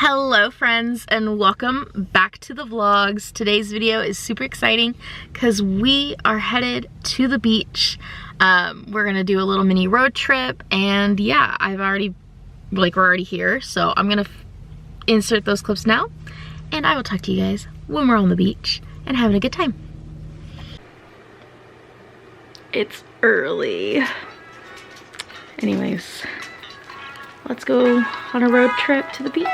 Hello friends and welcome back to the vlogs. Today's video is super exciting because we are headed to the beach. We're gonna do a little mini road trip, and yeah, we're already here, so I'm gonna insert those clips now, and I will talk to you guys when we're on the beach and having a good time. It's early. Anyways, let's go on a road trip to the beach.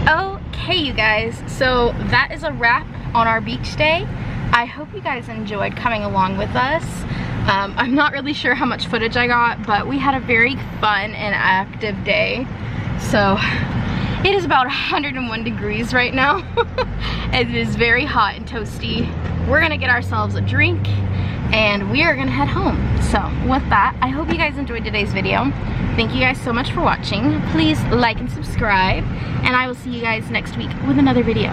Okay, you guys, so that is a wrap on our beach day. I hope you guys enjoyed coming along with us. I'm not really sure how much footage I got, but we had a very fun and active day. So it is about 101 degrees right now. It is very hot and toasty. We're gonna get ourselves a drink and we are gonna head home. So with that, I hope you guys enjoyed today's video. Thank you guys so much for watching. Please like and subscribe, and I will see you guys next week with another video.